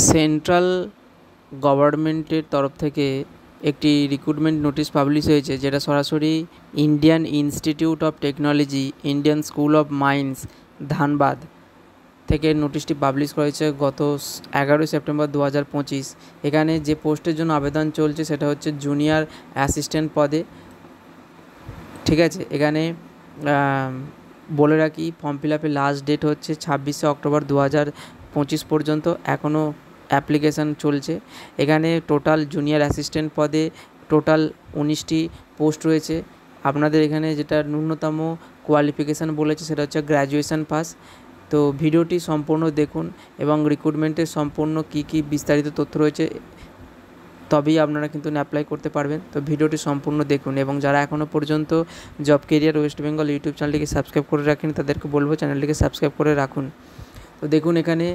Central গভর্নমেন্টের তরফ থেকে একটি রিক্রুটমেন্ট নোটিশ পাবলিশ হয়েছে, যেটা সরাসরি Indian Institute of technology, Indian school of mines, Dhanbad থেকে নোটিশটি পাবলিশ করেছে গত 11 সেপ্টেম্বর 2025। এখানে যে পোস্টের জন্য আবেদন চলছে সেটা হচ্ছে জুনিয়র অ্যাসিস্ট্যান্ট পদে। ঠিক আছে, এখানে বলে রাখি ফর্ম ফিল আপের লাস্ট ডেট হচ্ছে 26 অক্টোবর 2025 পর্যন্ত। এখনও অ্যাপ্লিকেশান চলছে। এখানে টোটাল জুনিয়র অ্যাসিস্ট্যান্ট পদে টোটাল 19টি পোস্ট রয়েছে। আপনাদের এখানে যেটা ন্যূনতম কোয়ালিফিকেশান বলেছে সেটা হচ্ছে গ্র্যাজুয়েশান পাস। তো ভিডিওটি সম্পূর্ণ দেখুন এবং রিক্রুটমেন্টের সম্পূর্ণ কী কী বিস্তারিত তথ্য রয়েছে তবেই আপনারা কিন্তু অ্যাপ্লাই করতে পারবেন। তো ভিডিওটি সম্পূর্ণ দেখুন এবং যারা এখনও পর্যন্ত job career West Bengal YouTube চ্যানেলটিকে সাবস্ক্রাইব করে রাখেন তাদেরকে বলবো চ্যানেলটিকে সাবস্ক্রাইব করে রাখুন। তো দেখুন এখানে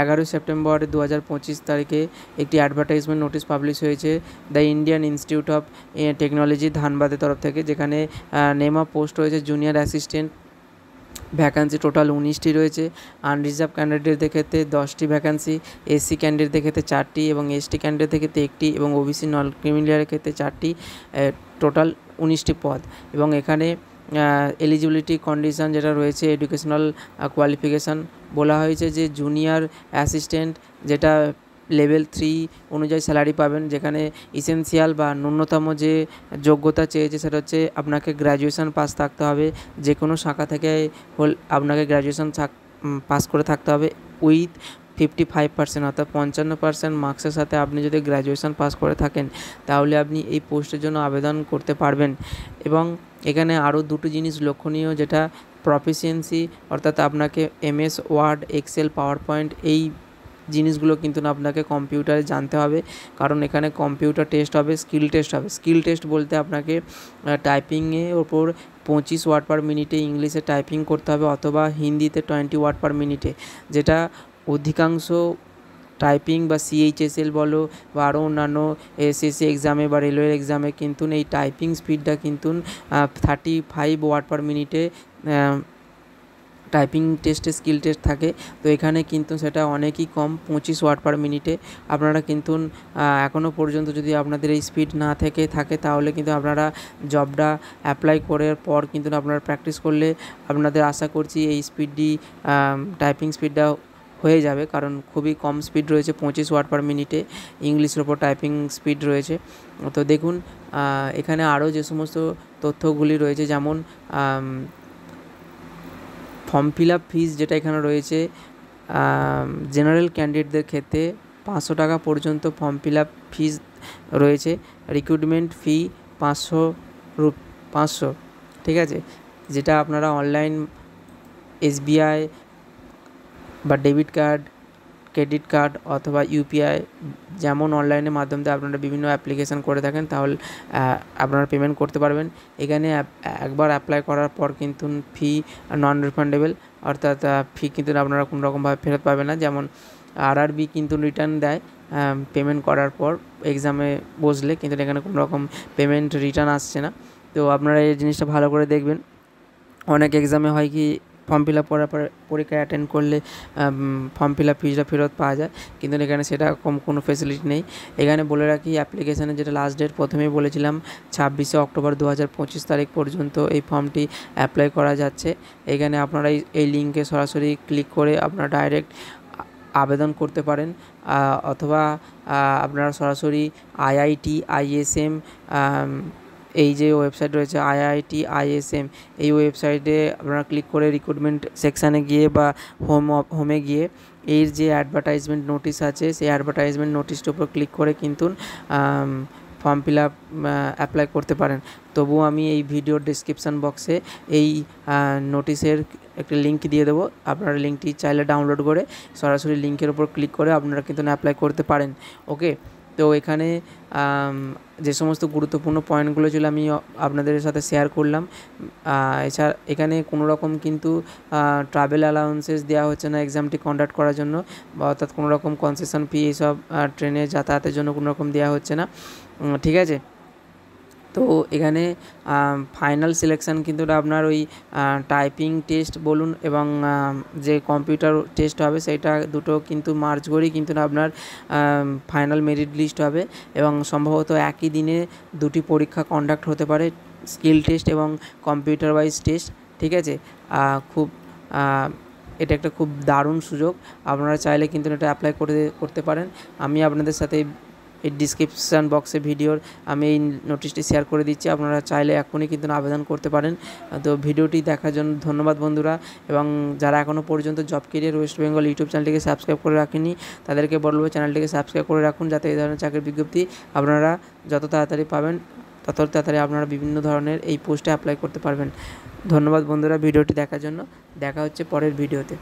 11 সেপ্টেম্বর 2025 তারিখে একটি অ্যাডভার্টাইজমেন্ট নোটিশ পাবলিশ হয়েছে the Indian Institute of Technology ধানবাদের তরফ থেকে, যেখানে নেম অফ পোস্ট রয়েছে জুনিয়র অ্যাসিস্ট্যান্ট। ভ্যাকান্সি টোটাল 19টি রয়েছে। আনরিজার্ভ ক্যান্ডিডেটদের ক্ষেত্রে 10টি ভ্যাকান্সি, এসসি ক্যান্ডিডেটদের ক্ষেত্রে 4টি এবং এসটি ক্যান্ডিডেটদের ক্ষেত্রে 1টি এবং ওবিসি নন ক্রিমিলিয়ারের ক্ষেত্রে 4টি, টোটাল 19টি পদ। এবং এখানে এলিজিবিলিটি কন্ডিশান যেটা রয়েছে এডুকেশনাল কোয়ালিফিকেশান বলা হয়েছে যে জুনিয়র অ্যাসিস্ট্যান্ট যেটা লেভেল 3 অনুযায়ী স্যালারি পাবেন, যেখানে ইসেনশিয়াল বা ন্যূনতম যে যোগ্যতা চেয়েছে সেটা হচ্ছে আপনাকে গ্র্যাজুয়েশান পাস থাকতে হবে। যে কোনো শাখা থেকে আপনাকে গ্র্যাজুয়েশান পাস করে থাকতে হবে উইথ 55%, অর্থাৎ 55% মার্কসের সাথে আপনি যদি গ্র্যাজুয়েশান পাস করে থাকেন তাহলে আপনি এই পোস্টের জন্য আবেদন করতে পারবেন। এবং এখানে আরও দুটো জিনিস লক্ষণীয়, যেটা প্রফিসিয়েন্সি, অর্থাৎ আপনাকে MS Word, Excel, PowerPoint এই জিনিসগুলো কিন্তু আপনাকে কম্পিউটারে জানতে হবে, কারণ এখানে কম্পিউটার টেস্ট হবে, স্কিল টেস্ট হবে। স্কিল টেস্ট বলতে আপনাকে টাইপিংয়ের ওপর 25 ওয়ার্ড পার মিনিটে ইংলিশে টাইপিং করতে হবে, অথবা হিন্দিতে 20 ওয়ার্ড পার মিনিটে, যেটা অধিকাংশ টাইপিং বা সিএইচএসএল বলো বা আরও অন্যান্য এসএসসি এক্সামে বা রেলওয়ের এক্সামে কিন্তু এই টাইপিং স্পিডটা কিন্তু 35 ওয়ার্ড পার মিনিটে টাইপিং টেস্টে স্কিল টেস্ট থাকে। তো এখানে কিন্তু সেটা অনেকই কম, 25 ওয়ার্ড পার মিনিটে। আপনারা কিন্তু এখনও পর্যন্ত যদি আপনাদের এই স্পিড না থাকে তাহলে কিন্তু আপনারা জবটা অ্যাপ্লাই করার পর কিন্তু আপনারা প্র্যাকটিস করলে আপনাদের আশা করছি এই স্পিডটি টাইপিং স্পিডটা হয়ে যাবে, কারণ খুবই কম স্পিড রয়েছে, 25 ওয়ার্ড পার মিনিটে ইংলিশের ওপর টাইপিং স্পিড রয়েছে। তো দেখুন এখানে আরও যে সমস্ত তথ্যগুলি রয়েছে, যেমন ফর্ম ফিল আপ ফিস যেটা এখানে রয়েছে, জেনারেল ক্যান্ডিডেটদের ক্ষেত্রে 500 টাকা পর্যন্ত ফর্ম ফিল আপ ফিস রয়েছে। রিক্রুটমেন্ট ফি 500, ঠিক আছে, যেটা আপনারা অনলাইন এসবিআই বা ডেবিট কার্ড, ক্রেডিট কার্ড অথবা ইউপিআই যেমন অনলাইনের মাধ্যমে আপনারা বিভিন্ন অ্যাপ্লিকেশান করে থাকেন তাহলে আপনারা পেমেন্ট করতে পারবেন। এখানে একবার অ্যাপ্লাই করার পর কিন্তু ফি নন রিফান্ডেবল, অর্থাৎ ফি কিন্তু আপনারা কোনো রকমভাবে ফেরত পাবেন না। যেমন আরআরবি কিন্তু রিটার্ন দেয় পেমেন্ট করার পর এক্সামে বসলে, কিন্তু এখানে কোনো রকম পেমেন্ট রিটার্ন আসছে না। তো আপনারা এই জিনিসটা ভালো করে দেখবেন। অনেক এক্সামে হয় কি ফর্ম ফিল আপ করার পরে পরীক্ষা অ্যাটেন্ড করলে ফর্ম ফিল আপ ফিজটা ফেরত পাওয়া যায়, কিন্তু এখানে সেরকম কোনো ফেসিলিটি নেই। এখানে বলে রাখি অ্যাপ্লিকেশানের যেটা লাস্ট ডেট প্রথমেই বলেছিলাম 26 অক্টোবর 2025 তারিখ পর্যন্ত এই ফর্মটি অ্যাপ্লাই করা যাচ্ছে। এখানে আপনারা এই লিঙ্কে সরাসরি ক্লিক করে আপনারা ডাইরেক্ট আবেদন করতে পারেন, অথবা আপনারা সরাসরি আইআইটি আইএসএম এই যে ওয়েবসাইট রয়েছে আইআইটি আইএসএম, এই ওয়েবসাইটে আপনারা ক্লিক করে রিক্রুটমেন্ট সেকশানে গিয়ে বা হোমে গিয়ে এর যে অ্যাডভার্টাইজমেন্ট নোটিশ আছে সেই অ্যাডভার্টাইজমেন্ট নোটিশটার উপর ক্লিক করে কিন্তু ফর্ম ফিল আপ অ্যাপ্লাই করতে পারেন। তবুও আমি এই ভিডিওর ডিসক্রিপশান বক্সে এই নোটিশের একটা লিঙ্ক দিয়ে দেবো, আপনারা লিঙ্কটি চাইলে ডাউনলোড করে সরাসরি লিঙ্কের উপর ক্লিক করে আপনারা কিন্তু অ্যাপ্লাই করতে পারেন। ওকে, তো এখানে যে সমস্ত গুরুত্বপূর্ণ পয়েন্টগুলো ছিল আমি আপনাদের সাথে শেয়ার করলাম। এছাড়া এখানে কোনো রকম কিন্তু ট্রাভেল অ্যালাউন্সেস দেওয়া হচ্ছে না এক্সামটি কন্ডাক্ট করার জন্য, অর্থাৎ কোনো রকম কনসেশন ফি এইসব ট্রেনে যাতায়াতের জন্য কোনো রকম দেওয়া হচ্ছে না, ঠিক আছে। তো এখানে ফাইনাল সিলেকশান কিন্তু আপনার ওই টাইপিং টেস্ট বলুন এবং যে কম্পিউটার টেস্ট হবে সেটা দুটো কিন্তু মার্জ করেই কিন্তু আপনার ফাইনাল মেরিট লিস্ট হবে এবং সম্ভবত একই দিনে দুটি পরীক্ষা কন্ডাক্ট হতে পারে, স্কিল টেস্ট এবং কম্পিউটার ওয়াইজ টেস্ট। ঠিক আছে, খুব এটা একটা খুব দারুণ সুযোগ, আপনারা চাইলে কিন্তু এটা অ্যাপ্লাই করতে পারেন। আমি আপনাদের সাথে এই ডিসক্রিপশান বক্সে ভিডিওর আমি এই নোটিশটি শেয়ার করে দিচ্ছি, আপনারা চাইলে এখনই কিন্তু আবেদন করতে পারেন। তো ভিডিওটি দেখার জন্য ধন্যবাদ বন্ধুরা, এবং যারা এখনও পর্যন্ত job career West Bengal YouTube চ্যানেলটিকে সাবস্ক্রাইব করে রাখেনি তাদেরকে বলবো চ্যানেলটিকে সাবস্ক্রাইব করে রাখুন, যাতে এই ধরনের চাকরির বিজ্ঞপ্তি আপনারা যত তাড়াতাড়ি পাবেন তত তাড়াতাড়ি আপনারা বিভিন্ন ধরনের এই পোস্টে অ্যাপ্লাই করতে পারবেন। ধন্যবাদ বন্ধুরা ভিডিওটি দেখার জন্য, দেখা হচ্ছে পরের ভিডিওতে।